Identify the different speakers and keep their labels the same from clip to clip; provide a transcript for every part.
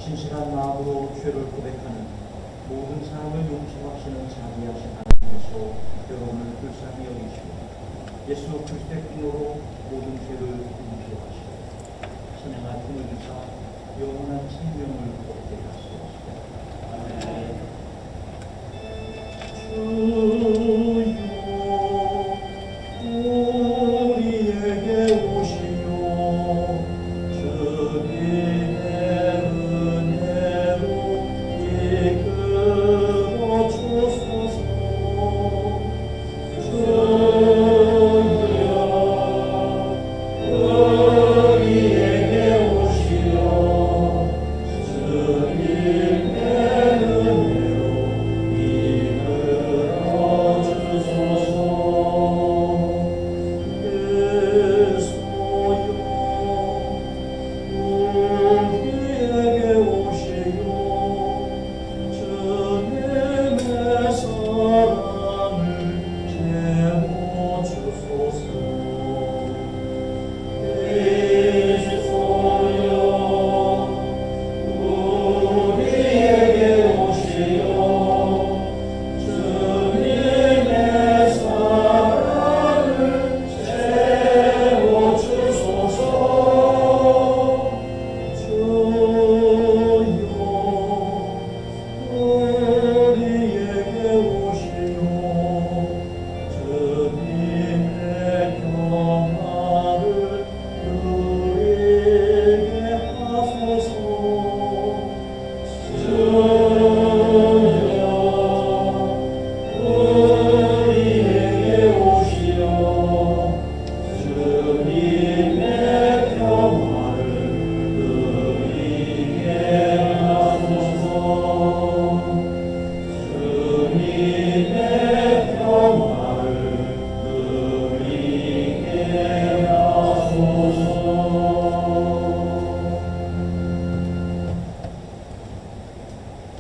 Speaker 1: 진실한 마음으로 죄를 고백하는 모든 사람을 용서하시는 자비하신 하나님께서 여러분을 불쌍히 여기시고 예수 그리스도의 피로 모든 죄를 용서하시고 선행할 힘을 주사 영원한 생명을 얻게 하시옵소서. 아멘.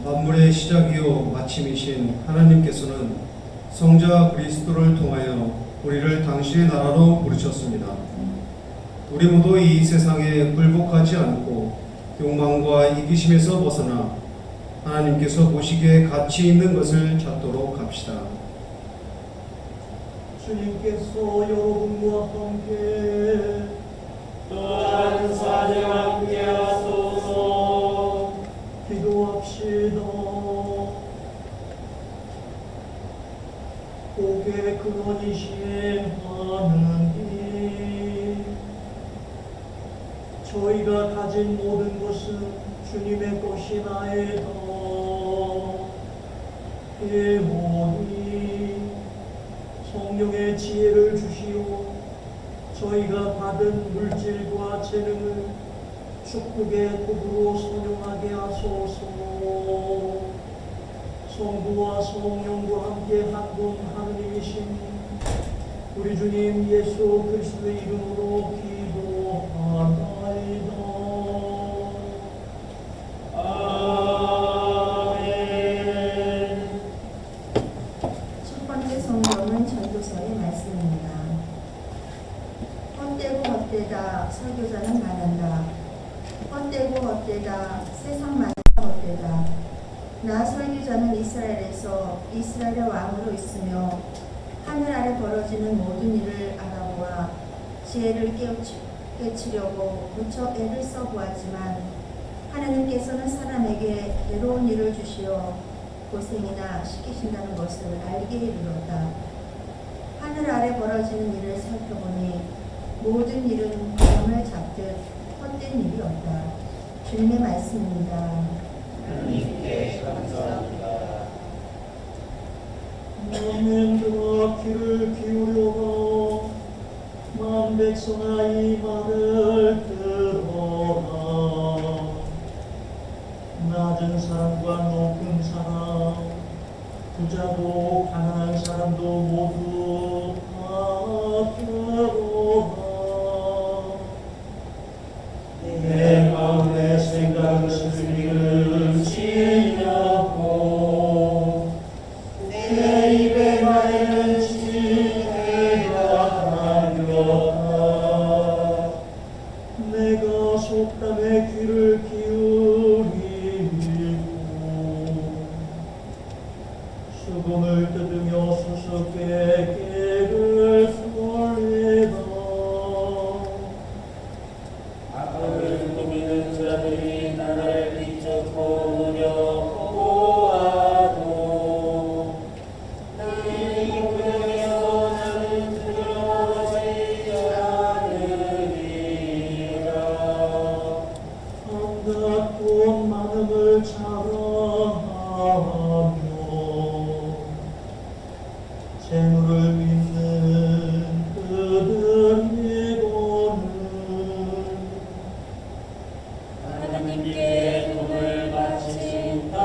Speaker 2: 만물의 시작이요 마침이신 하나님께서는 성자 그리스도를 통하여 우리를 당신의 나라로 부르셨습니다. 우리 모두 이 세상에 굴복하지 않고 욕망과 이기심에서 벗어나 하나님께서 보시기에 가치 있는 것을 찾도록 합시다.
Speaker 1: 주님께서 여러분과 함께
Speaker 3: 또한 사제와 함께 하소서.
Speaker 1: 기도합시다. 복의 근원이신 하느님, 저희가 가진 모든 것은 주님의 것이나이다. 영원히 성령의 지혜를 주시오 저희가 받은 물질과 재능을 축복의 도구로 선용하게 하소서. 성부와 성령과 함께 한 분 하느님이신 우리 주님 예수 그리스도의 이름으로 기도하나이다.
Speaker 3: 아멘.
Speaker 4: 첫 번째 성경은 전도서의 말씀입니다. 헛되고 헛되다 설교자는 말한다. 헛되고 헛되다 세상 만사 헛되다. 나 설교자는 이스라엘에서 이스라엘의 왕으로 있으며 하늘 아래 벌어지는 모든 일을 알아보아 지혜를 깨치려고 무척 애를 써보았지만 하나님께서는 사람에게 괴로운 일을 주시어 고생이나 시키신다는 것을 알게 이르렀다. 하늘 아래 벌어지는 일을 살펴보니 모든 일은 바람을 잡듯 헛된 일이 없다. 주님의 말씀입니다.
Speaker 3: 하나님께 감사합니다.
Speaker 1: 만민들아 귀를 기울여라. 만백성아 이 말을 들어라. 낮은 사람과 높은 사람, 부자도 가난한 사람도 모두 다 들어라. 내 마음의 생각을 지냐고 내 입에 말하는 지혜가 담겼다. 내가 속담에 귀를 기울이리니 손을 뜯으며 수수께 깨를 돌리다.
Speaker 3: 악을 꾸미는 자들이 나를 비추고 두려워하도 내 인생에서 나는 두려워하지 않으리라.
Speaker 1: 한낱돈 많음을 자랑하며 재물을 믿는 그들이고는
Speaker 3: 하나님께 돈을 바친다고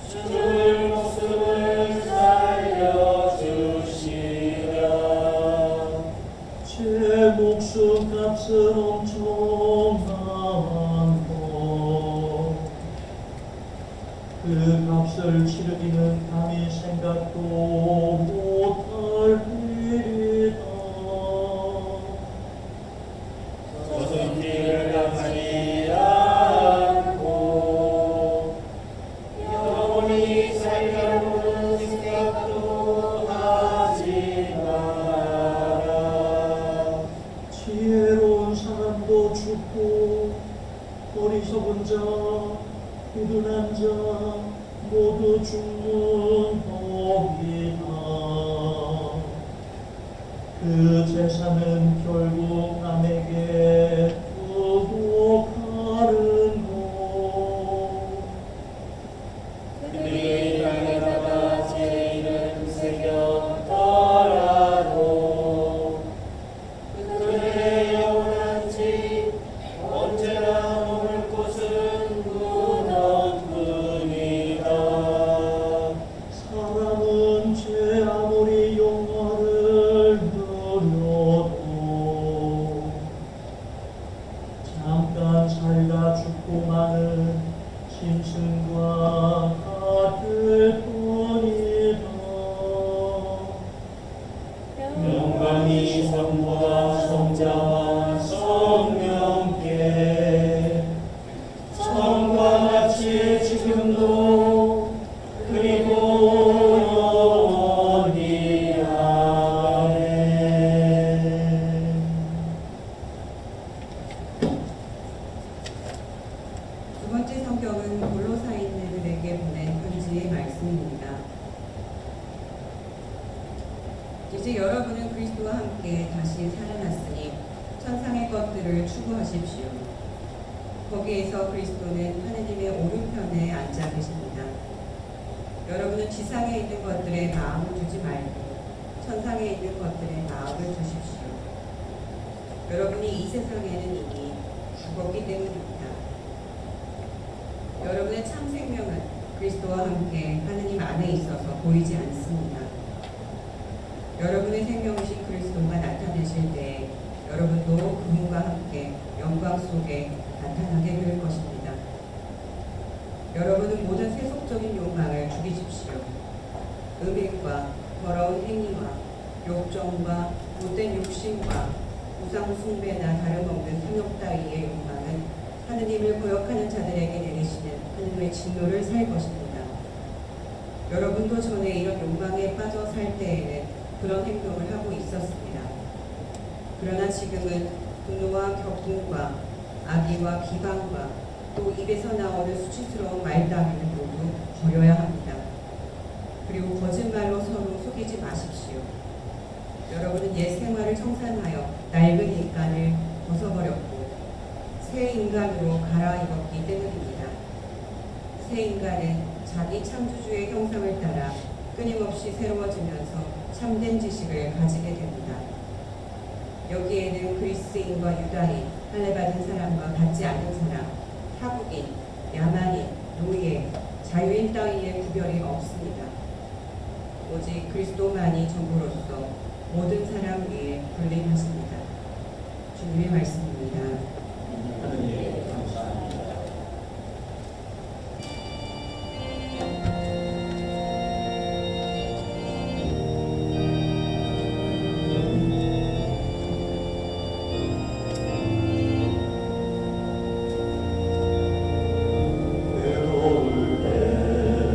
Speaker 3: 주의 목숨을 살려주시랴.
Speaker 1: 제 목숨값은 엄청난 것, 그 값을 치르기는 감히 생각도 못할 일이다.
Speaker 3: 저승길을 가지 않고 영원히 살려보는 생각도 하지 마라.
Speaker 1: 지혜로운 사람도 죽고 어리석은 자, 부둔한 자 모두 죽는 법이다. 그 재산은 결국 남에게 두고 가는 것.
Speaker 3: 그들이 땅에다가 제 이름 새겼더라도 그들의 영원한 집 언제나 머물 곳은 무너뿐이다.
Speaker 1: 사람은 제 아무리 영화를 누려도 잠깐 살다 죽고 마는 짐승과 같을 뿐이다.
Speaker 3: 영광이 성부와 성자와 성령께 처음과 같이 지금도 그리고 영원히 아멘.
Speaker 5: 두 번째 성경은 골로새인들에게 보낸 편지의 말씀입니다. 이제 여러분은 그리스도와 함께 다시 살아났으니 천상의 것들을 추구하십시오. 거기에서 그리스도는 하느님의 오른편에 앉아 계십니다. 여러분은 지상에 있는 것들에 마음을 두지 말고 천상에 있는 것들에 마음을 두십시오. 여러분이 이 세상에는 이미 죽었기 때문입니다. 여러분의 참 생명은 그리스도와 함께 하느님 안에 있어서 보이지 않습니다. 여러분의 생명이신 그리스도가 나타내실 때 여러분도 그분과 함께 영광 속에 나타나게 될 것입니다. 여러분은 모든 세속적인 욕망을 죽이십시오. 음행과 더러운 행위와 욕정과 못된 욕심과 우상 숭배나 다름없는 탐욕 따위의 욕망은 하느님을 거역하는 자들에게 내리시는 하느님의 진노를 살 것입니다. 여러분도 전에 이런 욕망에 빠져 살 때에는 그런 행동을 하고 있었습니다. 그러나 지금은 분노와 격분과 악의와 비방과 또 입에서 나오는 수치스러운 말 따위를 모두 버려야 합니다. 그리고 거짓말로 서로 속이지 마십시오. 여러분은 옛 생활을 청산하여 낡은 인간을 벗어버렸고 새 인간으로 갈아입었기 때문입니다. 새 인간은 자기 창조주의 형상을 따라 끊임없이 새로워지면서 참된 지식을 가지게 됩니다. 여기에는 그리스인과 유다인, 할례받은 사람과 받지 않은 사람, 타국인, 야만인, 노예, 자유인 따위의 구별이 없습니다. 오직 그리스도만이 전부로서 모든 사람 위에 군림하십니다. 주님의 말씀입니다.
Speaker 3: 하느님 감사합니다.
Speaker 1: 외로울 때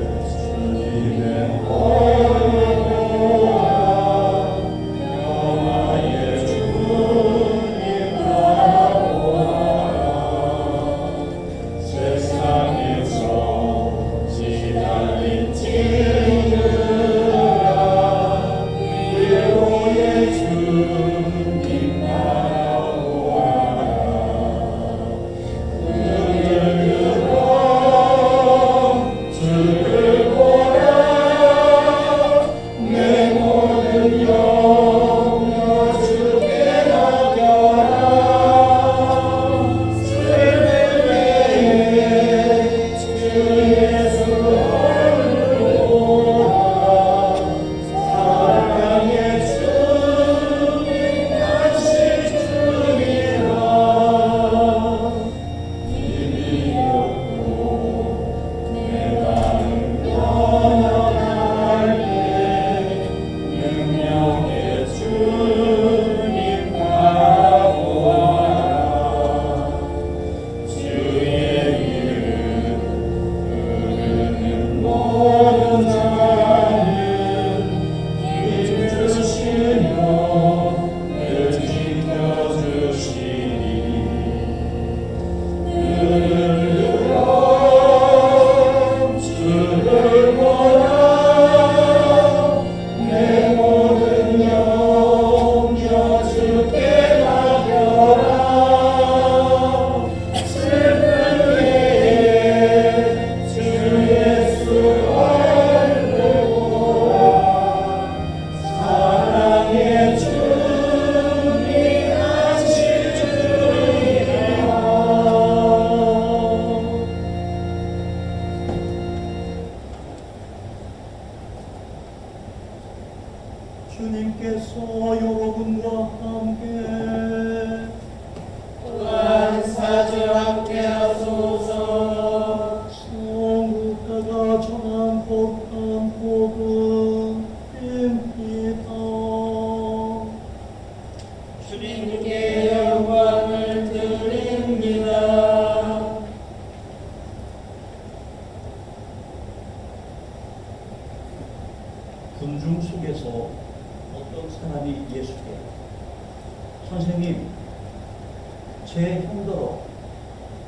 Speaker 1: 제 형더러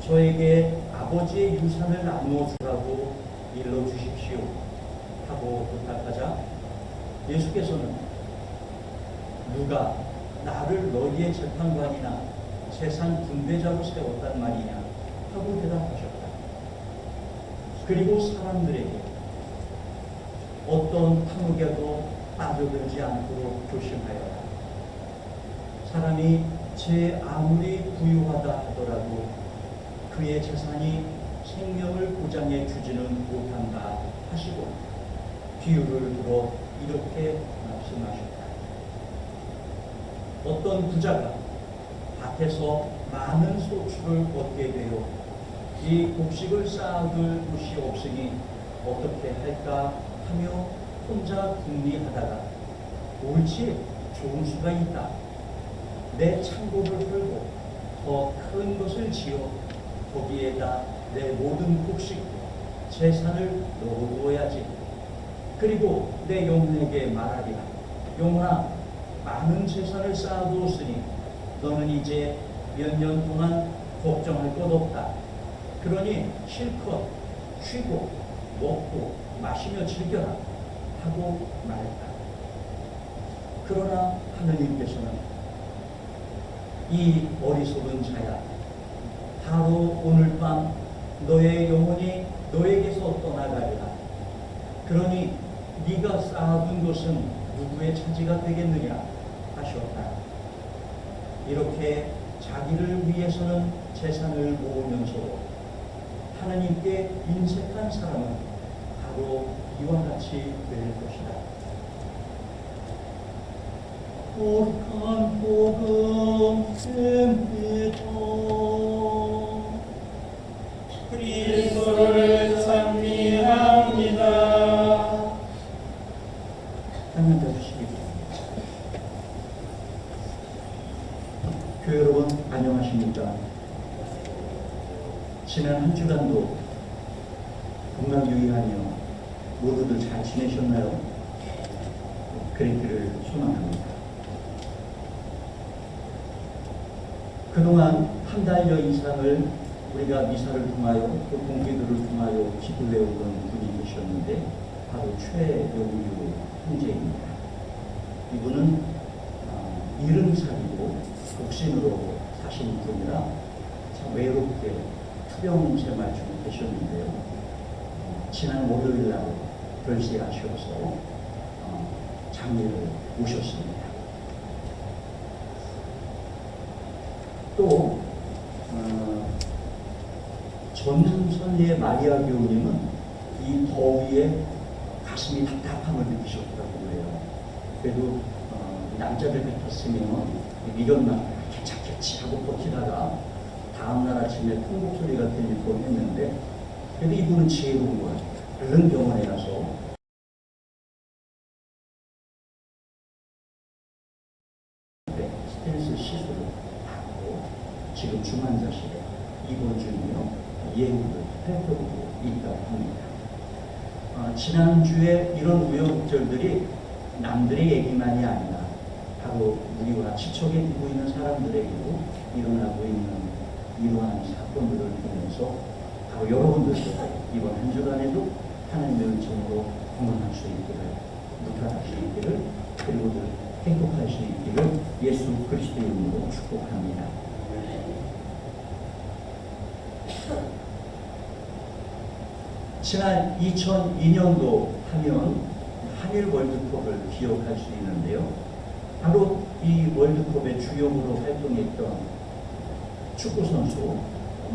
Speaker 1: 저에게 아버지의 유산을 나누어 주라고 일러 주십시오 하고 부탁하자 예수께서는 누가 나를 너희의 재판관이나 세상 분배자로 세웠단 말이냐 하고 대답하셨다. 그리고 사람들에게 어떤 탐욕에도 빠져들지 않도록 조심하여라. 사람이 제 아무리 부유하다 하더라도 그의 재산이 생명을 보장해 주지는 못한다 하시고 비유를 들어 이렇게 말씀하셨다. 어떤 부자가 밭에서 많은 소출을 얻게 되어 이 곡식을 쌓아둘 곳이 없으니 어떻게 할까 하며 혼자 궁리하다가 옳지 좋은 수가 있다. 내 창고를 헐고 더 큰 것을 지어 거기에다 내 모든 곡식과 재산을 넣어두어야지. 그리고 내 영혼에게 말하리라. 영혼아, 많은 재산을 쌓아두었으니 너는 이제 몇 년 동안 걱정할 것 없다. 그러니 실컷 쉬고 먹고 마시며 즐겨라 하고 말했다. 그러나 하느님께서는 이 어리석은 자야, 바로 오늘 밤 너의 영혼이 너에게서 떠나가리라. 그러니 네가 쌓아둔 것은 누구의 차지가 되겠느냐 하셨다. 이렇게 자기를 위해서는 재산을 모으면서도 하나님께 인색한 사람은 바로 이와 같이 될 것이다.
Speaker 3: 옳은 복음 듭니다. 그리스도를 찬미합니다.
Speaker 1: 한번 더 주시기 바랍니다. 교회 여러분 안녕하십니까? 지난 한 주간도 건강유의하며 모두들 잘 지내셨나요? 그랬기를 소망합니다. 그동안 한 달여 이상을 우리가 미사를 통하여 또 공기도를 통하여 기도해오던 분이 계셨는데 바로 최영유 형제입니다. 이분은 70살이고 독신으로 사신 분이라 참 외롭게 투병 생활 중에 계셨는데요. 지난 월요일 날 별세하셔서 장례를 오셨습니다. 또 전선리의 마리아 교우님은 이 더위에 가슴이 답답함을 느끼셨다고 해요. 그래도 남자들 같았으면 미련만 괜찮겠지 하고 버티다가 다음날 아침에 큰 목소리가 들릴 뻔했는데 그래도 이분은 지혜로운 거예요. 얼른 병원에 가서 스탠스 시술을 받고 지금 중환자실에 입원 중이며 예후를 살펴보고 있다고 합니다. 지난주에 이런 우여곡절들이 남들의 얘기만이 아니라 바로 우리와 친척에 두고 있는 사람들에게도 일어나고 있는 이러한 사건들을 보면서 바로 여러분들도 이번 한 주간에도 하나님의 은총으로 건강할 수 있기를, 무탈할 수 있기를, 그리고들 행복할 수 있기를 예수 그리스도의 이름으로 축복합니다. 지난 2002년도 하면 한일 월드컵을 기억할 수 있는데요. 바로 이 월드컵의 주역으로 활동했던 축구선수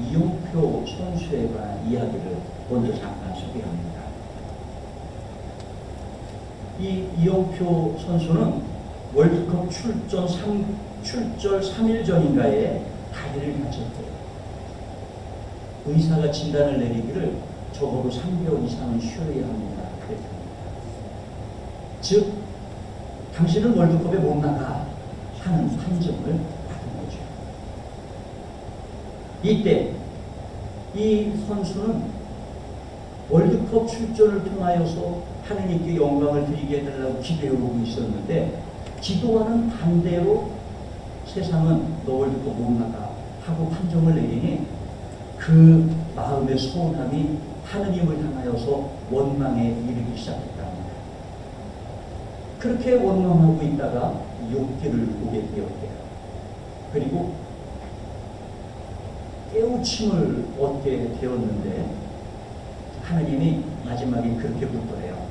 Speaker 1: 이용표 선수에 관한 이야기를 먼저 잠깐 소개합니다. 이 이용표 선수는 월드컵 출전 3일 전인가에 다리를 다쳤대요. 의사가 진단을 내리기를 적어도 3개월 이상은 쉬어야 합니다. 그랬습니다. 즉, 당신은 월드컵에 못 나가 하는 판정을 받은 거죠. 이때 이 선수는 월드컵 출전을 통하여서 하느님께 영광을 드리게 해달라고 기도해오고 있었는데 기도와는 반대로 세상은 너 월드컵 못 나가 하고 판정을 내리니 그 마음의 서운함이 하느님을 향하여서 원망에 이르기 시작했답니다. 그렇게 원망하고 있다가 욥기를 보게 되었대요. 그리고 깨우침을 얻게 되었는데 하느님이 마지막에 그렇게 묻더래요.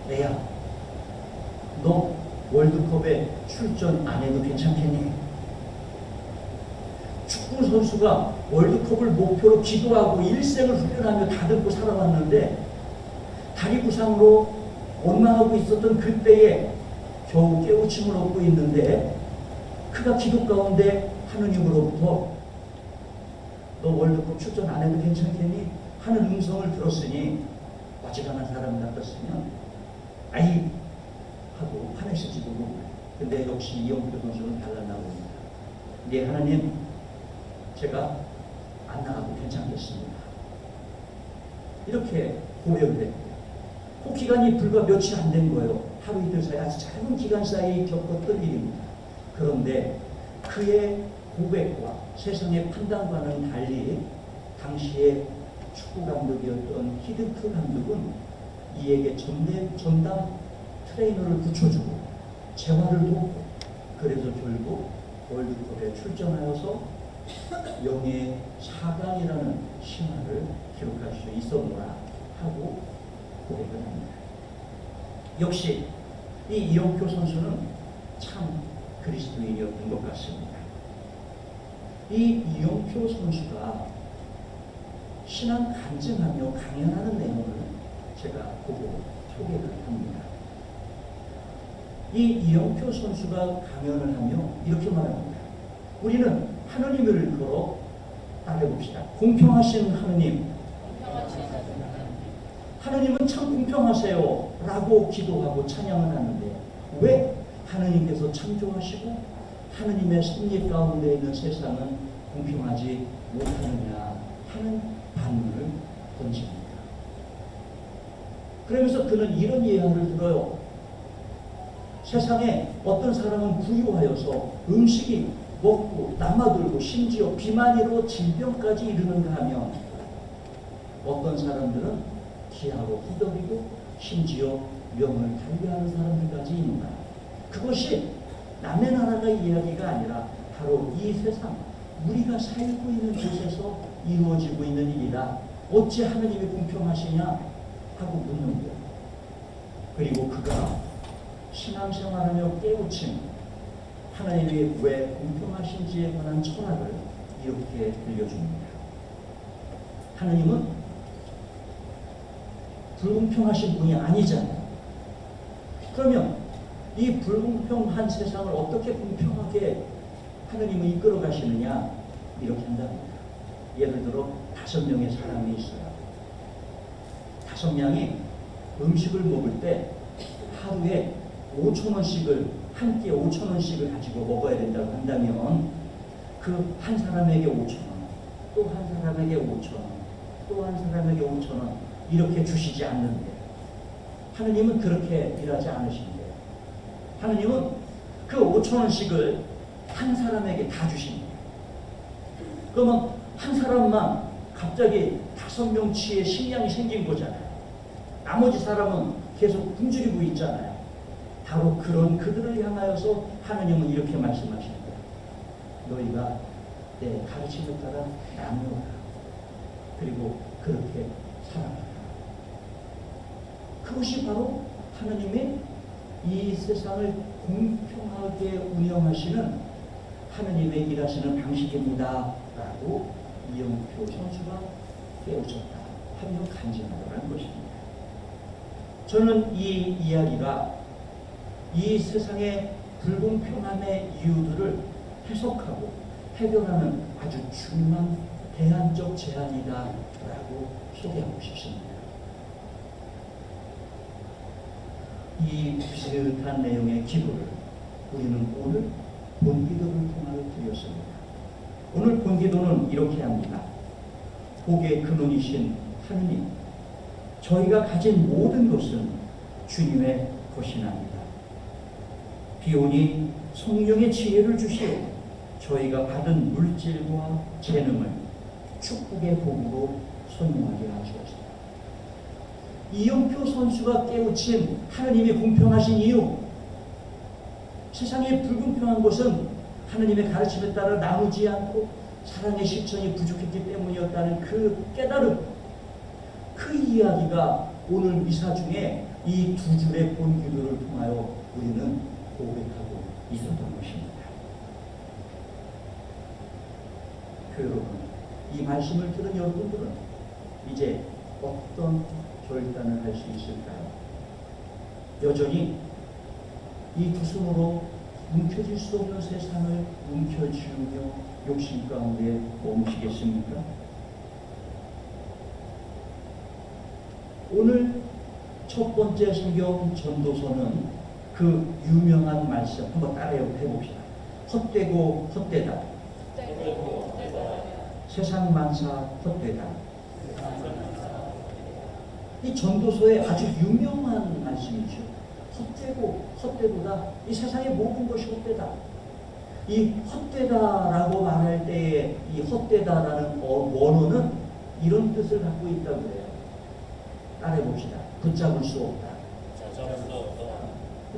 Speaker 1: 내야, 너 월드컵에 출전 안 해도 괜찮겠니? 축구 선수가 월드컵을 목표로 기도하고 일생을 훈련하며 다듬고 살아왔는데 다리 부상으로 원망하고 있었던 그때에 겨우 깨우침을 얻고 있는데 그가 기도 가운데 하느님으로부터 너 월드컵 출전 안 해도 괜찮겠니? 하는 음성을 들었으니 어지간한 사람 같았으면 아이 하고 화내실지도 모르고 근데 역시 이영표 선수는 달라나옵니다. 네 하나님, 제가 안 나가도 괜찮겠습니다. 이렇게 고백을 했고요. 그 기간이 불과 며칠 안 된 거예요. 하루 이틀 사이 아주 짧은 기간 사이에 겪었던 일입니다. 그런데 그의 고백과 세상의 판단과는 달리 당시에 축구 감독이었던 히든크 감독은 이에게 전담 트레이너를 붙여주고 재활을 돕고 그래서 결국 월드컵에 출전하여서 영예 4강이라는 신화를 기록할 수 있었노라 하고 고백을 합니다. 역시 이 이영표 선수는 참 그리스도인이었던 것 같습니다. 이 이영표 선수가 신앙 간증하며 강연하는 내용을 제가 보고 소개를 합니다. 이 이영표 선수가 강연을 하며 이렇게 말합니다. 우리는 하느님을 걸어 따라봅시다. 공평하신 하느님, 하느님은 참 공평하세요 라고 기도하고 찬양을 하는데 왜 하느님께서 창조하시고 하느님의 섭리 가운데 있는 세상은 공평하지 못하느냐 하는 반문을 던집니다. 그러면서 그는 이런 예언을 들어요. 세상에 어떤 사람은 부유하여서 음식이 먹고 남아들고 심지어 비만이로 질병까지 이르는가 하면 어떤 사람들은 기하로 후덕이고 심지어 명을 달리하는 사람들까지 있는가. 그것이 남의 나라의 이야기가 아니라 바로 이 세상 우리가 살고 있는 곳에서 이루어지고 있는 일이라 어찌 하느님이 공평하시냐 하고 묻는 거예요. 그리고 그가 신앙생활하며 깨우침 하나님이 왜 공평하신지에 관한 철학을 이렇게 들려줍니다. 하나님은 불공평하신 분이 아니잖아요. 그러면 이 불공평한 세상을 어떻게 공평하게 하나님은 이끌어 가시느냐 이렇게 한답니다. 예를 들어 5명의 사람이 있어요. 5명이 음식을 먹을 때 하루에 5,000원씩을 한 끼에 5,000원씩을 가지고 먹어야 된다고 한다면 그 한 사람에게 5,000원, 또 한 사람에게 5,000원, 또 한 사람에게 5,000원 이렇게 주시지 않는데 하느님은 그렇게 일하지 않으신대요. 하느님은 그 5,000원씩을 한 사람에게 다 주십니다. 그러면 한 사람만 갑자기 5명치의 식량이 생긴 거잖아요. 나머지 사람은 계속 굶주리고 있잖아요. 바로 그런 그들을 향하여서 하느님은 이렇게 말씀하시는 거예요. 너희가 내 가르침을 따라 나누어라. 그리고 그렇게 살아가라. 그것이 바로 하느님의 이 세상을 공평하게 운영하시는 하느님의 일하시는 방식입니다. 라고 이영표 선수가 깨우쳤다 하며 간증하더라는 것입니다. 저는 이 이야기가 이 세상의 불공평함의 이유들을 해석하고 해결하는 아주 중요한 대안적 제안이다 라고 소개하고 싶습니다. 이 비슷한 내용의 기도를 우리는 오늘 본기도를 통하여 드렸습니다. 오늘 본기도는 이렇게 합니다. 복의 근원이신 하느님, 저희가 가진 모든 것은 주님의 것이나이다. 비오니 성령의 지혜를 주시어 저희가 받은 물질과 재능을 축복의 복으로 선용하게 하시옵소서. 이영표 선수가 깨우친 하나님의 공평하신 이유, 세상에 불공평한 것은 하나님의 가르침에 따라 나누지 않고 사랑의 실천이 부족했기 때문이었다는 그 깨달음, 그 이야기가 오늘 미사 중에 이 두 줄의 본기도를 통하여 우리는 고백하고 있었던 것입니다. 여러분, 이 말씀을 들은 여러분들은 이제 어떤 결단을 할 수 있을까요? 여전히 이 두 손으로 움켜쥘 수 없는 세상을 움켜쥐우며 욕심 가운데 멈추겠습니까? 오늘 첫 번째 성경 전도서는 그 유명한 말씀 한번 따라해 봅시다. 헛되고 헛되다. 세상 만사 헛되다. 이 전도서의 아주 유명한 말씀이죠. 헛되고 헛되도다. 이 세상의 모든 것이 헛되다. 이 헛되다라고 말할 때의 이 헛되다라는 원어는 이런 뜻을 갖고 있다고 해요. 따라해 봅시다. 붙잡을 수 없다.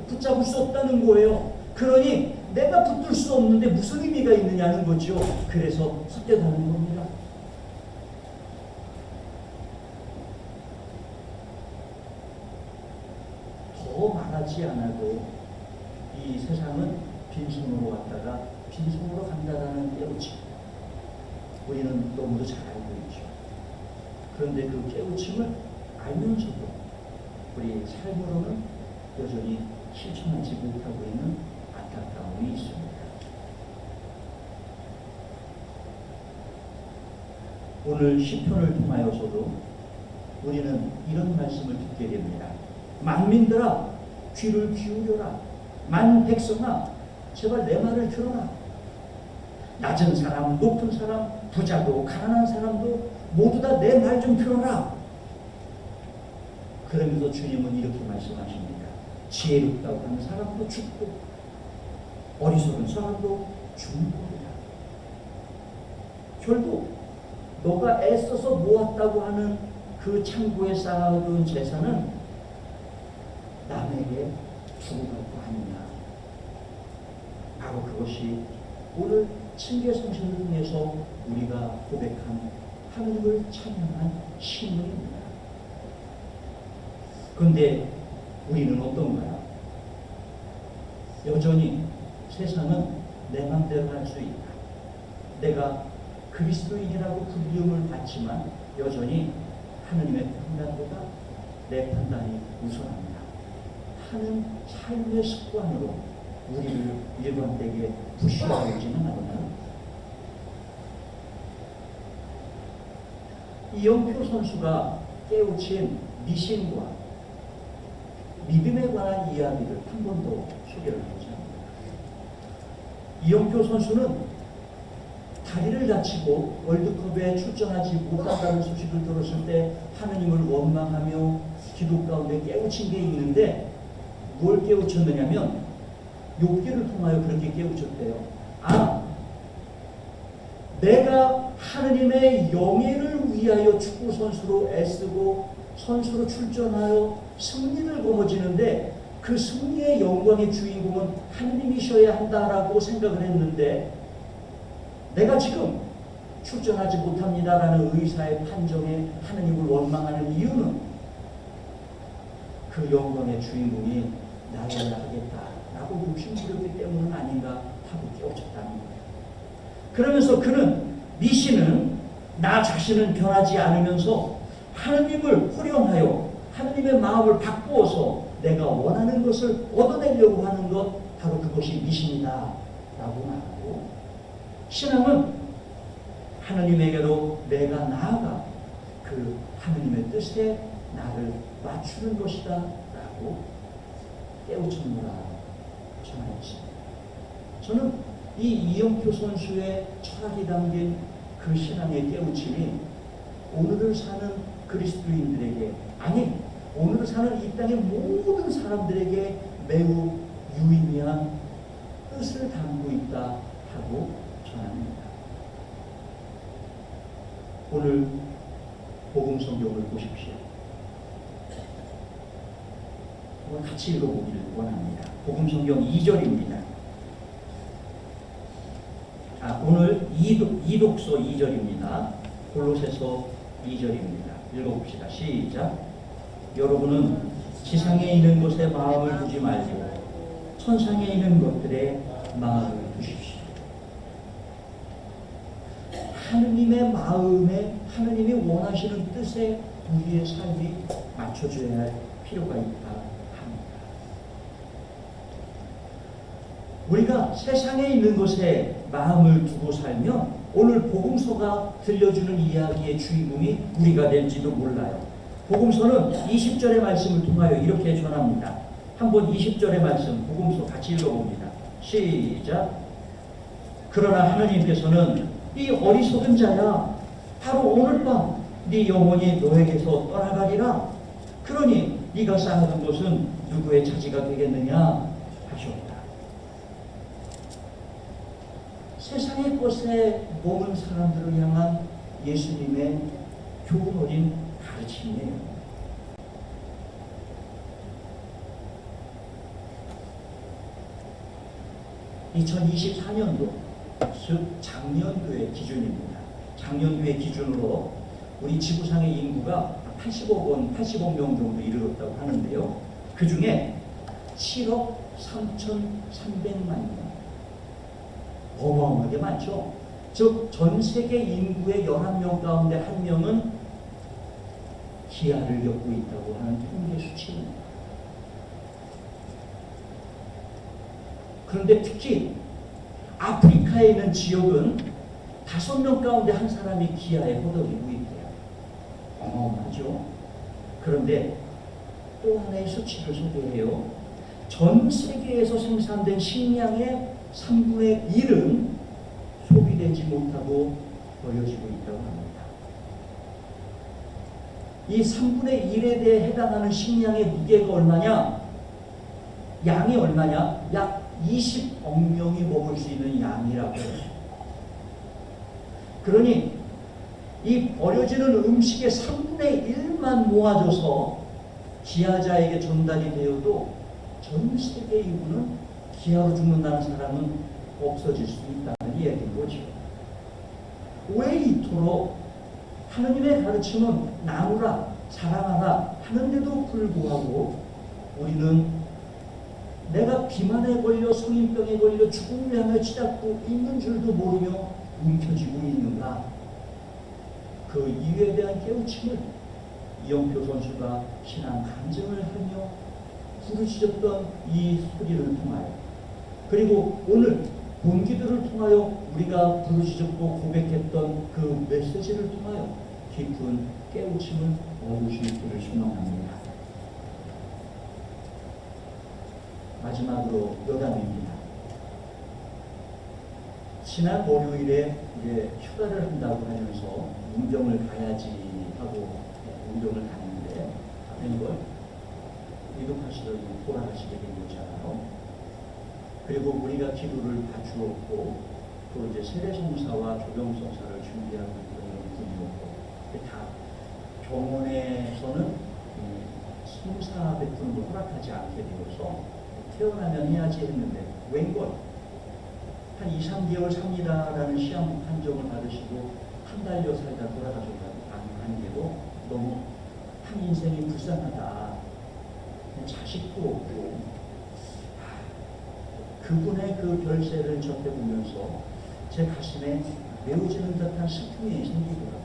Speaker 1: 붙잡을 수 없다는 거예요. 그러니 내가 붙들 수 없는데 무슨 의미가 있느냐는 거죠. 그래서 헛되다는 겁니다. 더 말하지 않아도 이 세상은 빈손으로 왔다가 빈손으로 간다라는 깨우침, 우리는 너무도 잘 알고 있죠. 그런데 그 깨우침을 알면서도 우리 삶으로는 여전히 실천하지 못하고 있는 안타까움이 있습니다. 오늘 시편을 통하여서도 우리는 이런 말씀을 듣게 됩니다. 만민들아 귀를 기울여라. 만 백성아 제발 내 말을 들어라. 낮은 사람, 높은 사람, 부자도 가난한 사람도 모두 다 내 말 좀 들어라. 그러면서 주님은 이렇게 말씀하십니다. 지혜롭다고 하는 사람도 죽고 어리석은 사람도 죽는 겁니다. 결국 너가 애써서 모았다고 하는 그 창고에 쌓아둔 재산은 남에게 주고 갈 거 아니냐. 바로 그것이 오늘 칭계성신을 통해서 우리가 고백한 하나님을 찬양한 신문입니다. 그런데 우리는 어떤가요? 여전히 세상은 내 맘대로 할 수 있다. 내가 그리스도인이라고 불리움을 받지만 여전히 하나님의 판단보다 내 판단이 우선합니다. 하는 삶의 습관으로 우리를 일관되게 부시하지는 않나요? 이영표 선수가 깨우친 미신과 믿음에 관한 이야기를 한 번 더 소개를 하자. 이영표 선수는 다리를 다치고 월드컵에 출전하지 못한다는 소식을 들었을 때 하느님을 원망하며 기도 가운데 깨우친 게 있는데 뭘 깨우쳤느냐면 욥기를 통하여 그렇게 깨우쳤대요. 아, 내가 하느님의 영예를 위하여 축구 선수로 애쓰고 선수로 출전하여 승리를 거머쥐는데 그 승리의 영광의 주인공은 하느님이셔야 한다라고 생각을 했는데 내가 지금 출전하지 못합니다라는 의사의 판정에 하느님을 원망하는 이유는 그 영광의 주인공이 나여야 하겠다라고 욕심부렸기 때문은 아닌가 하고 깨우쳤다는 거예요. 그러면서 그는 미신은 나 자신은 변하지 않으면서 하느님을 호령하여 하느님의 마음을 바꾸어서 내가 원하는 것을 얻어내려고 하는 것, 바로 그것이 미신이다 라고 말하고, 신앙은 하느님에게로 내가 나아가 그 하느님의 뜻에 나를 맞추는 것이다 라고 깨우쳤노라 전하였습니다. 저는 이 이영표 선수의 철학이 담긴 그 신앙의 깨우침이 오늘을 사는 그리스도인들에게, 아니 오늘을 사는 이 땅의 모든 사람들에게 매우 유의미한 뜻을 담고 있다 하고 전합니다. 오늘 복음 성경을 보십시오. 한번 같이 읽어보기를 원합니다. 복음 성경 2절입니다. 오늘 이독서 2절입니다. 골로새서 2절입니다. 읽어봅시다. 시작. 여러분은 지상에 있는 것에 마음을 두지 말고 천상에 있는 것들에 마음을 두십시오. 하느님의 마음에 하느님이 원하시는 뜻에 우리의 삶이 맞춰져야 할 필요가 있다 합니다. 우리가 세상에 있는 것에 마음을 두고 살면 오늘 복음서가 들려주는 이야기의 주인공이 우리가 될지도 몰라요. 복음서는 20절의 말씀을 통하여 이렇게 전합니다. 한번 20절의 말씀 복음서 같이 읽어봅니다. 시작. 그러나 하느님께서는 이 어리석은 자야, 바로 오늘 밤 네 영혼이 너에게서 떠나가리라. 그러니 네가 쌓아둔 것은 누구의 차지가 되겠느냐 하셨다. 세상의 것에 머문 사람들을 향한 예수님의 교훈 어린 가르침이에요. (2024년도) 즉 작년도의 기준입니다. 작년도의 기준으로 우리 지구상의 인구가 80억 명 정도 이르렀다고 하는데요. 그 중에 7억 3,300만 명, 어마어마하게 많죠. 즉 전 세계 인구의 11명 가운데 1명은 기아를 겪고 있다고 하는 통계 수치입니다. 그런데 특히 아프리카에 있는 지역은 5명 가운데 1사람이 기아에 허덕이고 있대요. 어마어마하죠. 그런데 또 하나의 수치를 소개해요. 전 세계에서 생산된 식량의 3분의 1은 소비되지 못하고 버려지고 있다고 합니다. 이 3분의 1에 대해 해당하는 식량의 무게가 얼마냐? 양이 얼마냐? 약 20억 명이 먹을 수 있는 양이라고 해요. 그러니 이 버려지는 음식의 3분의 1만 모아져서 기아자에게 전달이 되어도 전 세계 인구는 기아로 죽는다는 사람은 없어질 수 있다는 이야기인 거죠. 왜 이토록 하느님의 가르침은 나누라, 사랑하라 하는데도 불구하고 우리는 내가 비만에 걸려 성인병에 걸려 죽음을 향해 치닫고 있는 줄도 모르며 움켜쥐고 있는가? 그 이유에 대한 깨우침을 이영표 선수가 신앙 간증을 하며 부르짖었던 이 소리를 통하여, 그리고 오늘 본기들을 통하여 우리가 부르짖었고 고백했던 그 메시지를 통하여 깊은 깨우침을 얻으실 줄을 소망합니다. 마지막으로 여담입니다. 지난 월요일에 휴가를 한다고 하면서 문경을 가야지 하고 문경을 갔는데 가는 걸 위독하시더니 돌아가시게 된 거잖아요. 그리고 우리가 기도를 바주었고 또 이제 세례성사와 조경성사를 준비하고 있던 분이었고 다 병원에서는 성사 베푸는 걸 허락하지 않게 되어서 태어나면 해야지 했는데 웬걸 한 2, 3개월 삽니다라는 시한부 판정을 받으시고 한 달여 살다 돌아가셨다고 안 되고 너무 한 인생이 불쌍하다. 자식도 없고 그분의 그 별세를 접해보면서 제 가슴에 메워지는 듯한 슬픔이 생기더라고요.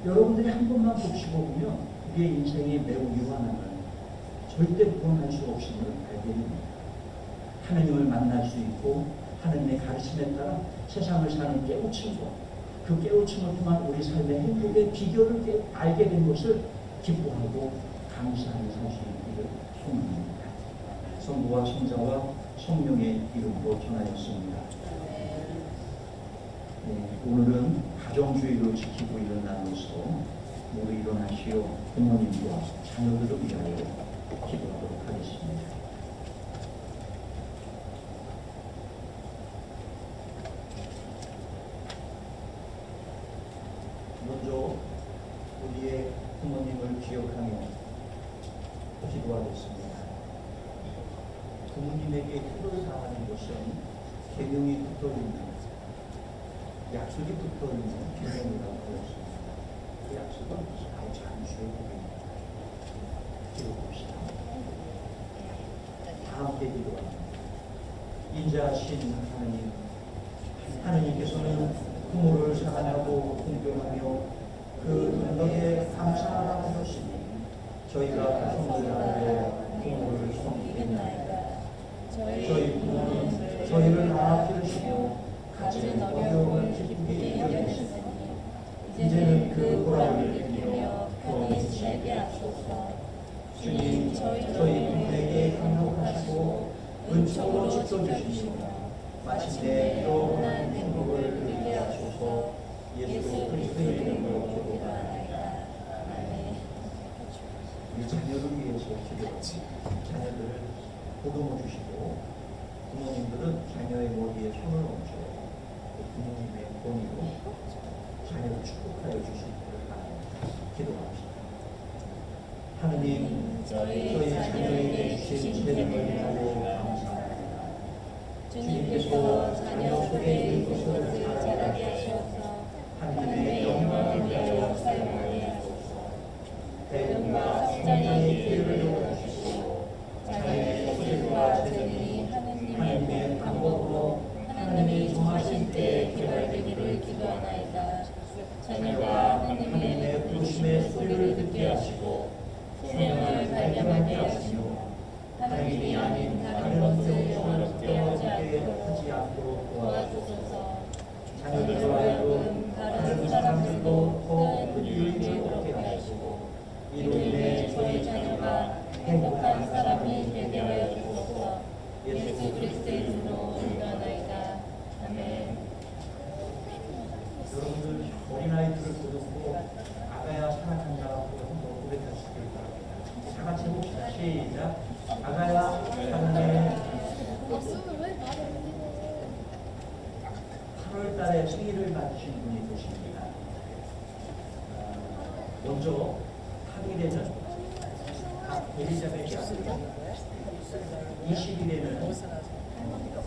Speaker 1: 여러분들이 한 번만 곱씹어 보면 우리의 인생이 매우 유한함을 절대 구원할 수 없음을 알게 됩니다. 하느님을 만날 수 있고 하느님의 가르침에 따라 세상을 사는 깨우침과 그 깨우침을 통한 우리 삶의 행복의 비결을 알게 된 것을 기뻐하고 감사하며 살 수 있기를 소망합니다. 성부와 성자와 성령의 이름으로 전하였습니다. 오늘은 가정주의를 지키고 일어나면서 모두 일어나시어 부모님과 자녀들을 위하여 기도하도록 하겠습니다. 계명이 붙어 있는 약속이 붙어 있는 계명이라고 하였습니다. 그 약속은 아주 잠시의 복입니다. 기도합시다. 다 함께 기도합니다. 인자하신 하느님께서는 부모를 사랑하고 공경하며 그 능력에 감사하시니 저희가 성도들의 부모를 섬기겠나이다. 저희 부모는 저희를 낳아 기르시며 가진 어려움을 기쁘게 여기시니 이제는 그 보람을 느끼며 편히 지내게 하소서. 주님, 저희 부모에게 강력하시고 은총으로 지켜주시며 마침내 영원한 행복을 누리게 하소서. 예수 그리스도의 이름으로 기도하나이다. 아멘. 우리 자녀를 위해서 기도합니다. 자녀들을 보듬어 주시고 부모님들은 자녀의 머리에 손을 얹어 부모님의 권위로 자녀를 축복하여 주시기를 바랍니다. 기도합시다. 하느님, 저희 자녀에게 주신 재능을 위하여 감사합니다. 주님께서 자녀 속에 있는 것을 자라게 하셔서 하나님의 영광을 위하여 사용하게 하소서. 배움과 성장의 기회를 주시고 자녀의 소질과 재능이 하나님의 방법으로 하나님이 정하신 때에 개발되기를 기도하나이다. 자녀가 하나님의 부르심의 소리를 듣게 하시고 소명을 발견하게 하시며 하나님이 아닌 다른 것을 어렵게 하지 않도록 도와주소서. 자녀들로 하여금 다른 사람들도 더 의의를 얻게 하시고 이로 인해 저희 자녀가 행복한 사람이 되게 하여 주소서. 예수 그리스도의 이름으로 기도하나이다. 아멘. 여러분들 어린아이들을 보듬고 아가야 사랑한다고 한번 고백하시길 바랍니다. 다 같이 해봅시다. 시작. 아가야 사랑해. 8월 달에 생일을 맞으신 분이 계십니다. 먼저 8일에는 엘리자벳이 아들, 20일에는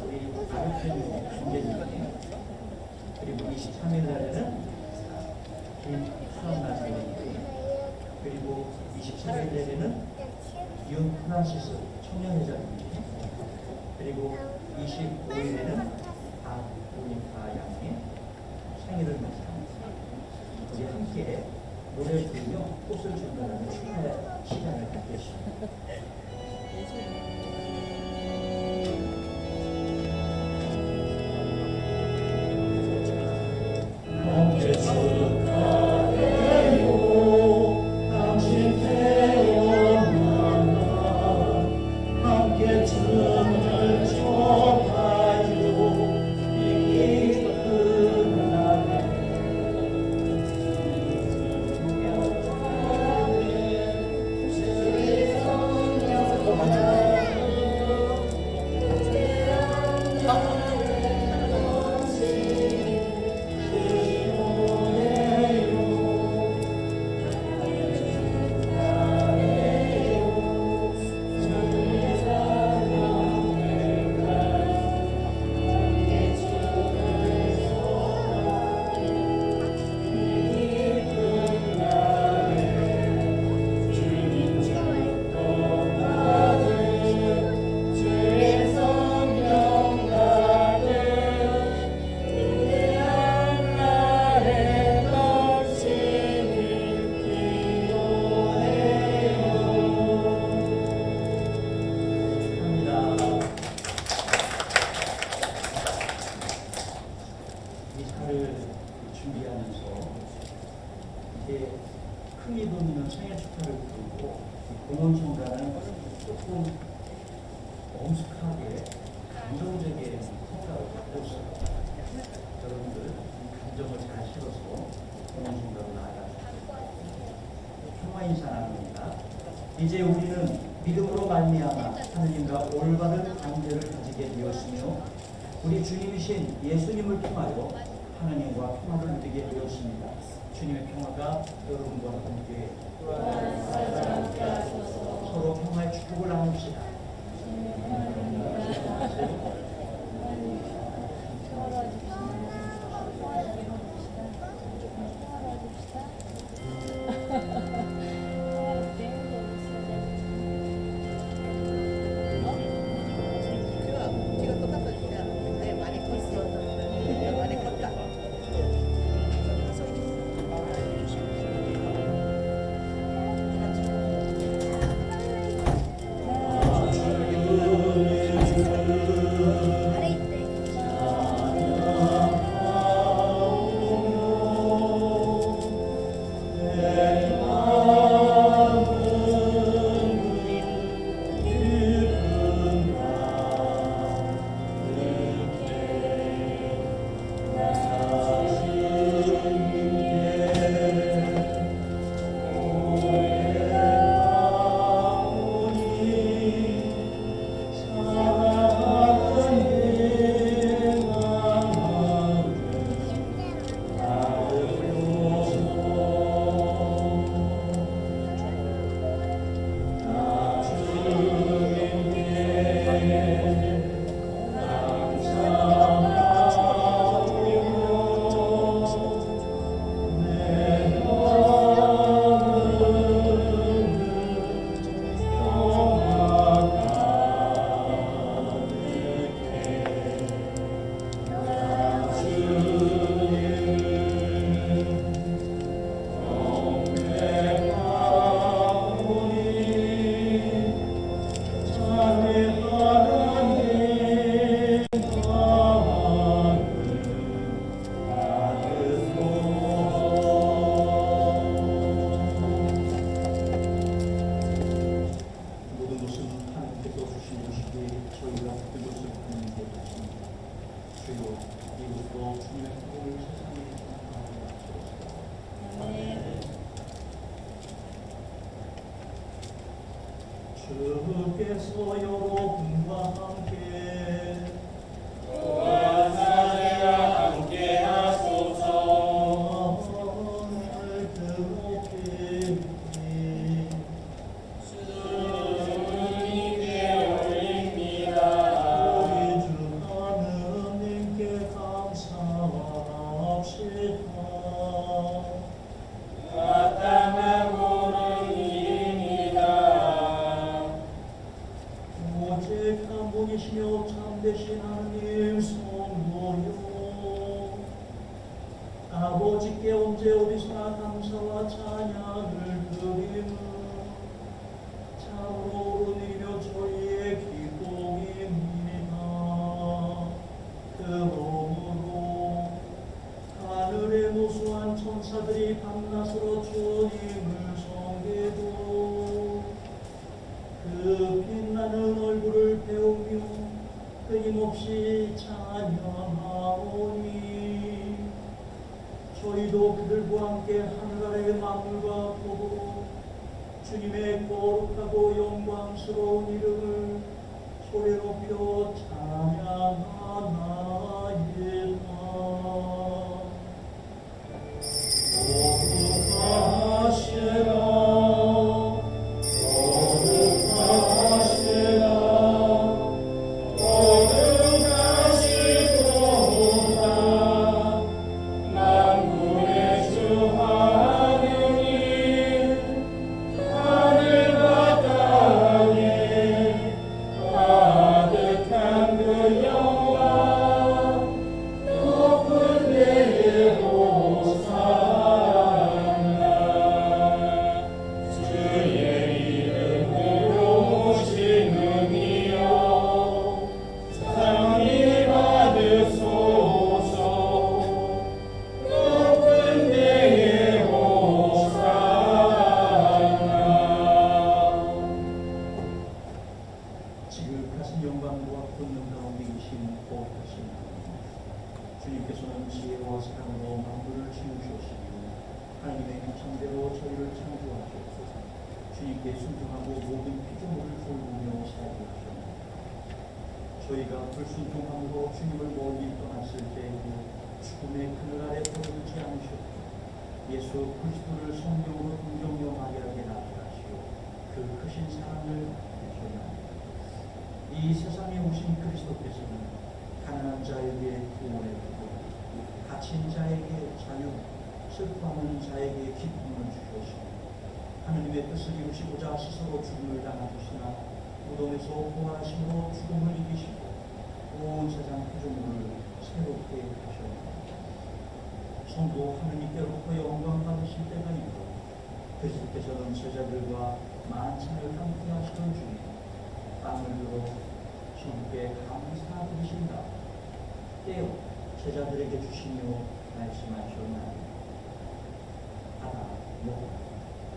Speaker 1: 우리 아르펜 선생님, 그리고 23일 날에는 김수환 선생님, 그리고 23일 날에는 윤 프란시스 청년회장님, 그리고 25일에는 박보니파 양의 생일을 맞이합니다. 우리 함께 노래를 부르며 꽃을 준비하는 축하의 시간을 갖겠습니다. 함께 축하해요. 당신 태어난 날 함께 춤을 춰봐요. 이 기쁜 날에 엄숙하게 감정적인 평가를 받고 있습니다. 여러분들 감정을 잘 실어서 그런 생각을 나아가십시오. 평화 인사 나눕니다. 이제 우리는 믿음으로 말미암아 하느님과 올바른 관계를 가지게 되었으며 우리 주님이신 예수님을 통하여 하나님과 평화를 누리게 되었습니다. 주님의 평화가 여러분과 함께 서로 평화의 축복을 나눕시다. 주요 이곳으로 주님의 복음을 세상에 전하게 하소서.
Speaker 3: 아멘.
Speaker 1: 주께서 여러분과 함께
Speaker 3: 또한 사제와 함께 하소서. 주님께 올립니다.
Speaker 1: 우리 주 하느님께 감사합시다.
Speaker 3: 마땅하고는 일입니다.
Speaker 1: 오직 한 분이시며 참되신 하나님 성도요 아버지께 언제 어디서나 감사와 찬양을 드리는 참으로 오르내리며 저희의 기쁨입니다. 그러므로 하늘에 무수한 천사들이 밤낮으로 주님을 섬기고 그 빛나는 얼굴을 배우며 끊임없이 찬양하오니 저희도 그들과 함께 하늘 아래의 만물과 보고 주님의 거룩하고 영광스러운 이름을 소리 높여 찬양하나이다. 거룩하시라
Speaker 3: 만군의 주 하느님, 하늘과 땅에 가득한 그 영광, 높은 데에 호산나. 주의 이름으로 오시는 이여 상이 받으소서. 높은 데에 호산나.
Speaker 1: 지극하신 영광과 권능 가운데 계신 거룩하신 하나님, 주님께서는 지혜와 사랑으로 만물을 지으셨으며 하나님의 형상대로 저희를 창조하셨소서. 주님께 순종하고 모든 피조물을 돌보며 살게 하셨나이다. 저희가 불순종함으로 주님을 멀리 떠났을 때에도 죽음의 그늘 아래 버려두지 않으셨고 예수 그리스도를 성령으로 동정녀 마리아에게 낳게 하시고 그 크신 사랑을 베푸셨나이다. 이 세상에 오신 그리스도께서는 가난한 자에게 구원의 복을, 갇힌 자에게 자유, 슬퍼하는 자에게 기쁨을 주셨으며 하느님의 뜻을 이루시고자 스스로 죽음을 당하셨으나 무덤에서 부활하심으로 죽음을 이기시고 온 세상 피조물을 새롭게 하셨나이다. 성도 하느님께로부터 영광 받으실 때가 이르러 그리스도께서는 제자들과 만찬을 함께 하시는 중에 빵을 들어 주님께 감사드리신다. 떼어 제자들에게 주시며 말씀하셨나니 받아 먹어라.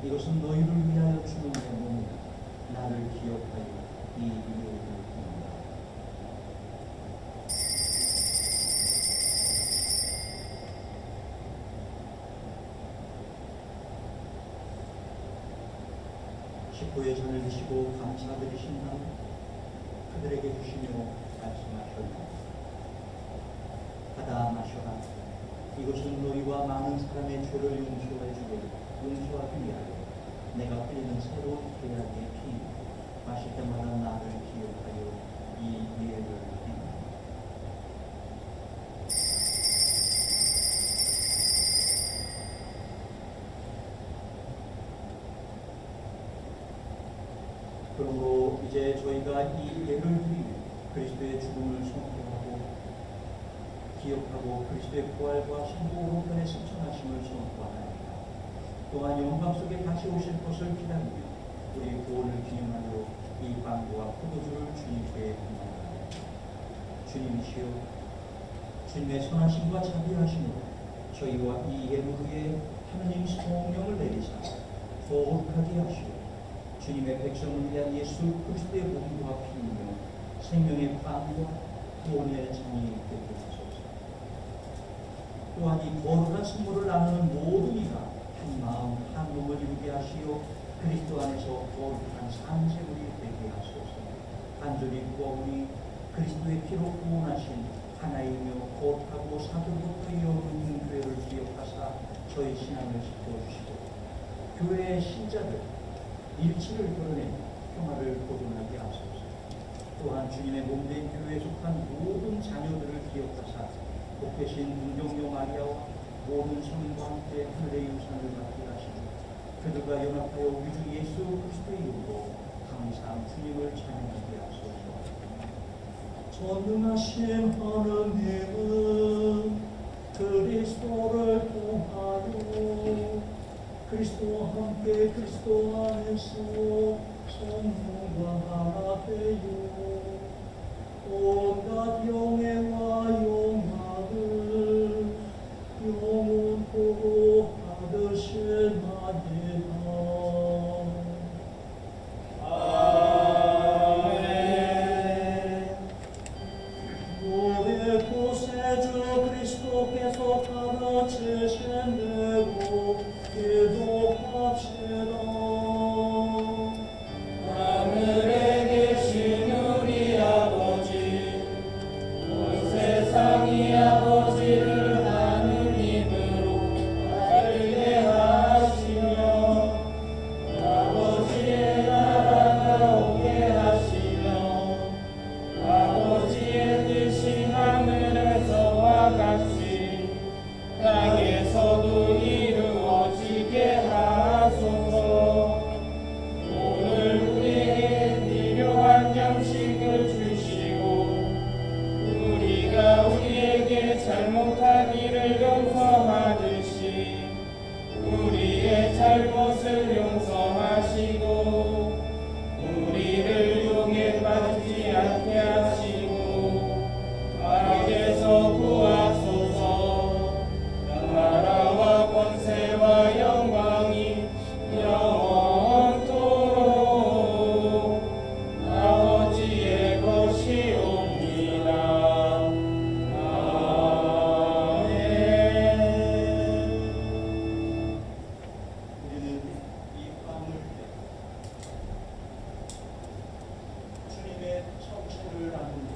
Speaker 1: 이것은 너희를 위하여 주는 내 몸이다. 나를 기억하여 이 일을 행하라. 식구의 잔을 드시고 감사드리신 다음 그들에게 주시며 말씀하셨다. 받아 마셔라. 이것은 너희와 많은 사람의 죄를 용서하기 위하여 내가 흘리는 새로운 계약의 피입니다. 마실 때마다 나를 기억하여 이 예를 행하라. 그러므로 이제 저희가 이 예를 드리며 그리스도의 죽음을 선포하고 기억하고 그리스도의 부활과 신부로 변에 승천하심을 선포하나이다. 또한 영광 속에 다시 오실 것을 기다리며 우리 구원을 기념하여 이 빵과 포도주를 주님께 드립니다. 주님이시여, 주님의 선하심과 자비하심으로 저희와 이 예물에 하느님 성령을 내리사 거룩하게 하시고 주님의 백성을 위한 예수 그리스도의 몸과 피이며 생명의 빵과 이 구원의 장이 되게 하소서. 또한 이 거룩한 선물을 나누는 모든 이가 한 마음 한 몸을 이루게 하시어 그리스도 안에서 거룩한 산세물이 되게 하소서. 간절히 구하오니 그리스도의 피로 구원하신 하나이며 거룩하고 사도부터 이어오는 교회를 기억하사 저희 신앙을 지켜주시고 교회의 신자들 일치를 드러내며 평화를 보존하게 하소서. 또한 주님의 몸된 교회에 속한 모든 자녀들을 기억하사 복되신 문정녀 마리아와 모든 성인과 함께 하늘의 유산을 받게 하시고 그들과 연합하여 우리 주 예수 그리스도의 이름으로 항상 주님을 찬양하게 하소서. 전능하신 하나님은 그리스도를 통하여 그리스도와 함께 그리스도 안에서 성령과 하나 되어 온갖 영예와 영광을 영원토록 받으실나이다. 우리 구세주 그리스도께서 가르치신 대로 기도합시다.
Speaker 3: 하늘에 계신 우리 아버지, 온 세상이 아버지를 하느님으로 알게 하시며 아버지의 나라가 오게 하시며 아버지의 뜻이 하늘에서와 같이 땅에서도 이루어지게 하소서. 오늘 우리에게 필요한 양식을 주시고 우리가 우리에게 잘못한 일을 용서하듯이 우리의 잘못을 용서하시고 우리를 용에 빠지지 않게 하시고 악에서 구하소서. 나라와 권세와 영광이 영원토록 아버지의 것이옵니다. 아멘.
Speaker 1: 우리는 이 빵을 주님의 성체를 나누는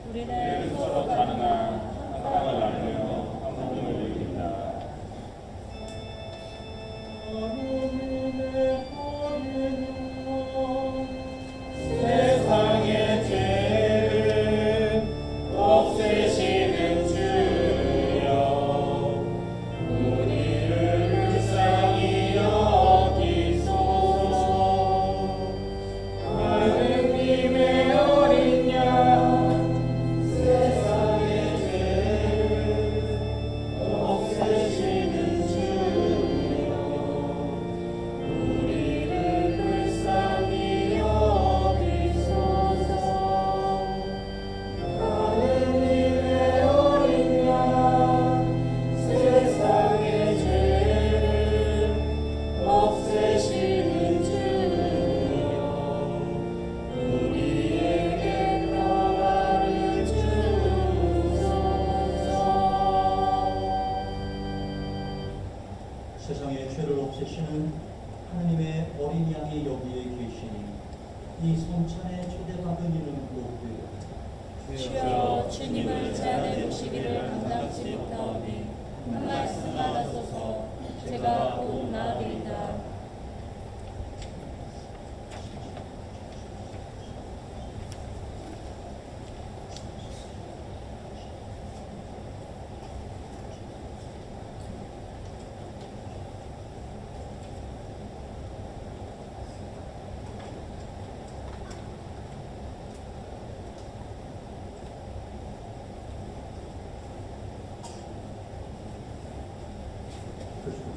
Speaker 3: 우리는 서로 가능한 한 빵을 나누며 한 몸을 이룹니다.
Speaker 1: 하나님의 어린
Speaker 3: 세상의 죄를 없애시는 주여, 우리를 불쌍히 여기소서. 하느님의 어린 양, 세상의 죄를 없애시는 주여, 우리를 불쌍히 여기소서. 하느님의 어린 양, 세상의 죄를 없애시는 주여, 우리에게 평화를 주소서.
Speaker 1: 세상의 죄를 없애시는 하나님의 어린 양이 여기에 계시니 이 성찬에 초대받은 이는 곧
Speaker 6: 주여 주님을 제 안에 모시기를 감당치 못하오니 한 말씀 하소서. 제가 곧 나으리이다.
Speaker 1: 그리스도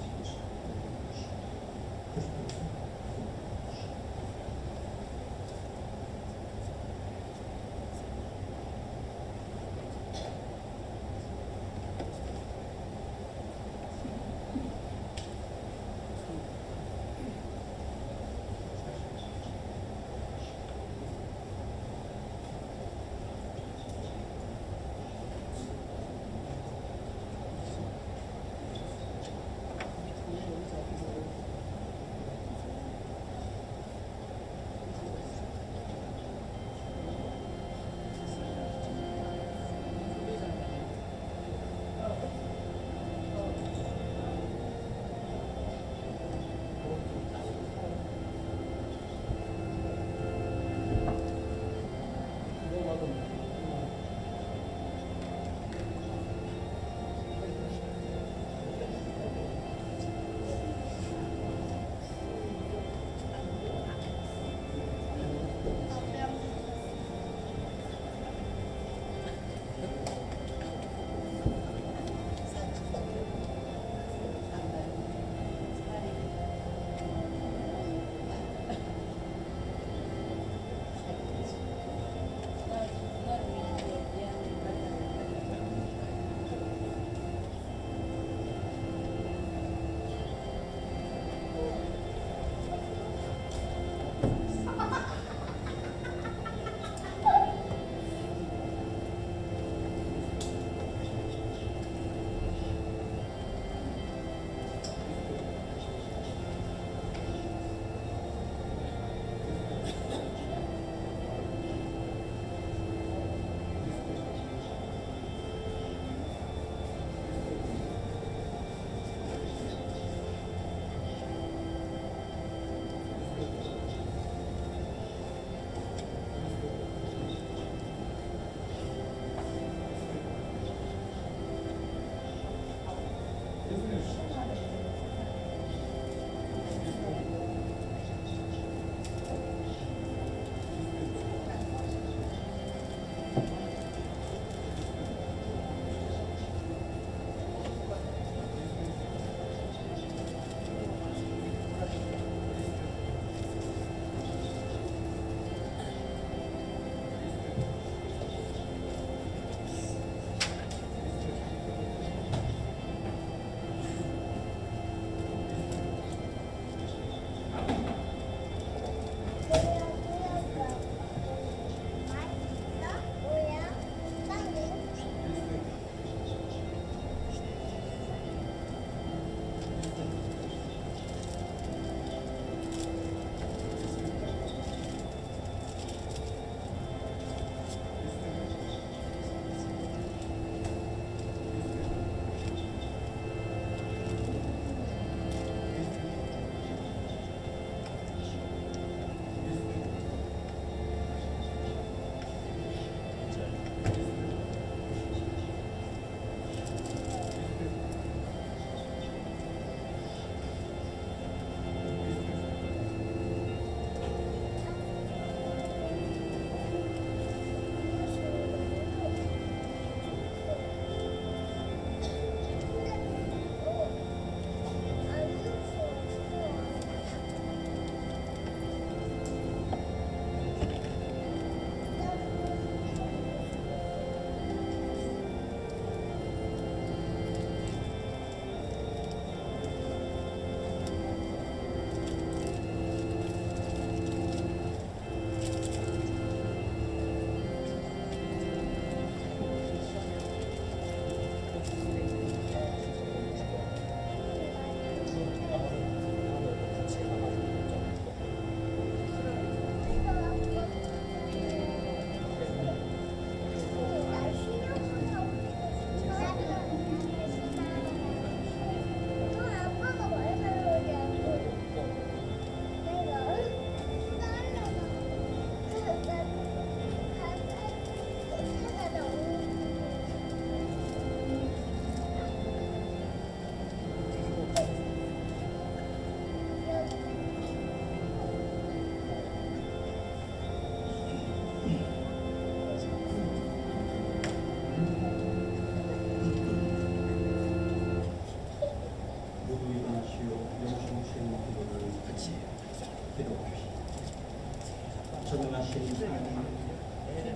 Speaker 1: 전능하신 하나님,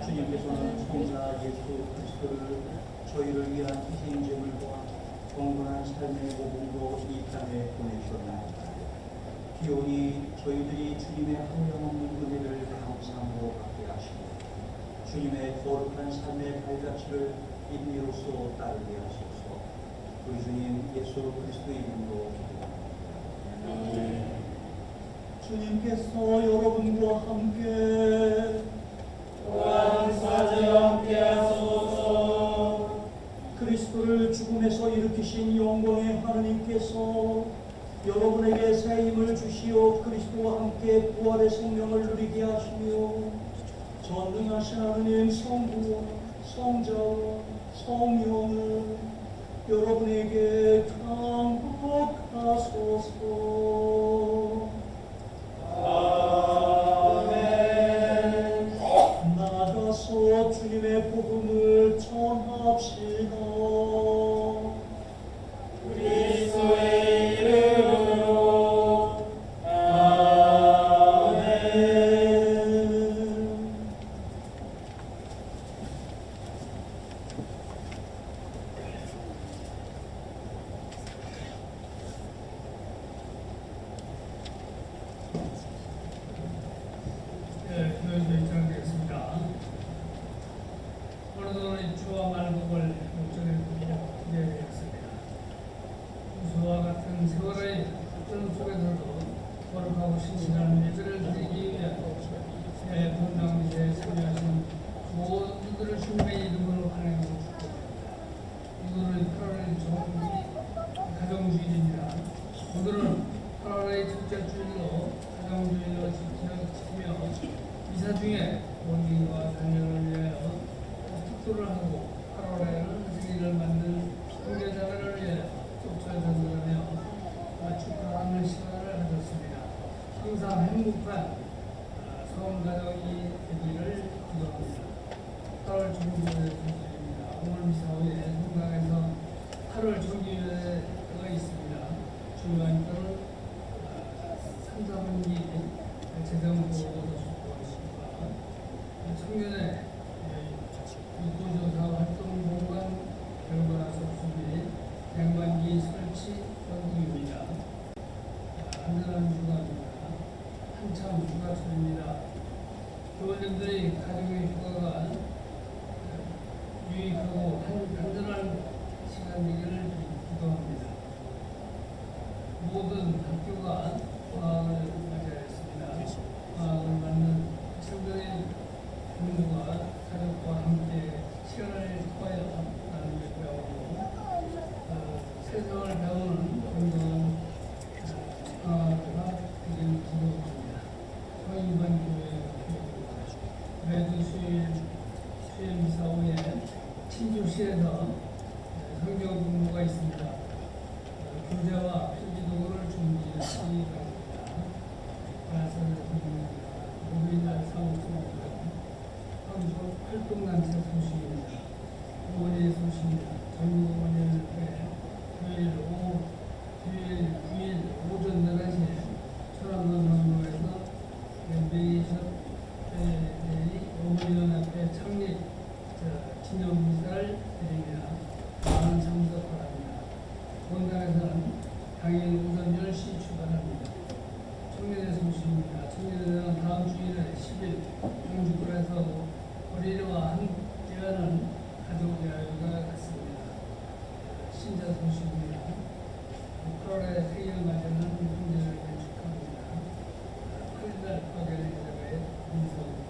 Speaker 1: 주님께서는 성자 예수 그리스도를 저희를 위한 희생제물과 경건한 삶의 모범으로 이 땅에 보내주셨나이다. 기온이 저희들이 주님의 한량없는 은혜를 감사함으로 받게 하시고 주님의 거룩한 삶의 발자취를 인미로써 따르게 하소서. 우리 주님 예수 그리스도의 이름으로 기도합니다. 주님께서 여러분과 함께
Speaker 3: 또한 사제와 함께 하소서.
Speaker 1: 그리스도를 죽음에서 일으키신 영광의 하느님께서 여러분에게 새 힘을 주시어 그리스도와 함께 부활의 생명을 누리게 하시며 전능하신 하느님 성부와 성자와 성령을 여러분에게 강복하소서.
Speaker 3: 아멘.
Speaker 1: 나가서 주님의 복음을 전합시다.
Speaker 3: 그리스도의 이름으로 아멘.
Speaker 7: 교회에서 입장하겠습니다. 오늘은 주와 말복을 목전에 기대하였습니다. 주와 같은 세월의 전 속에서도 거룩하고 신실한 예배를 드리기 위해 새 본당에 참여하신 모두들을 주님의 이름으로 환영하고 축복합니다. 이거는 8월의 정기 가정주일입니다. 오늘은 8월의 첫째 주일로 가정주일로 지키며 이사 중에 본인과 자녀를 위하여 특도를 하고 8월에는 생일을 맞는 형제자매를 위해 속죄 전도하며 축하하는 시간을 가졌습니다. 항상 행복한 성가족이 되기를 기도합니다. 8월 정기위원회 소식입니다. 오늘 미사 후에 성당에서 8월 정기위원회가 있습니다. 중요한 것은 3, 4분기 재정보고도 수고하십니다. 청년의 육구조사 활동 공간 결과 접수 및 양반기 설치 연구입니다. 안전한 휴가입니다. 한참 휴가철입니다. 교원님들이 가정의 휴가가 유익하고 안전한 시간 되기를 기도합니다. 모든 학교가 방학을 맞이하였습니다. 방학을 맞는 학생들의 부모가 가족과 함께 시간을 통하여 나누며 배우고 세상을 배우는 건강한 방학과 되기를 기도합니다. 성인반 교회 매주 수요일 미사 후에 친주시에서 성경 공부가 있습니다. 교재와 필기도구를 준비하시 바랍니다. 가사를 드립니다. 목요일날 사무소입니다. 한국 활동단체 소식입니다. 어머니의 소식입니다. 전국 어머니협회 토요일 9일 오전 11시에 천안동성로에서 메이션 어머니연합회 창립 기념미사를 드립니다. 많은 참석 바랍니다. 본당에서는 당일 오전 10시 출발합니다. 청년의 소식입니다. 청년들은 다음 주일에 10일 영주권에서 어린이와 함께하는 가족 여행을 갔습니다. 신자 소식입니다. 8월에 생일 맞이하는 형제들에게 축하합니다. 8일날 과계를 예배에 인사하고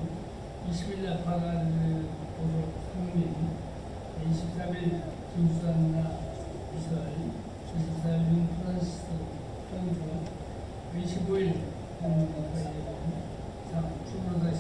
Speaker 7: 20일날 과가를 보석 상민 23일 김수산나 이설 24일 윤프란시스 형주 25일 공무원과 예배 3. 주로 다시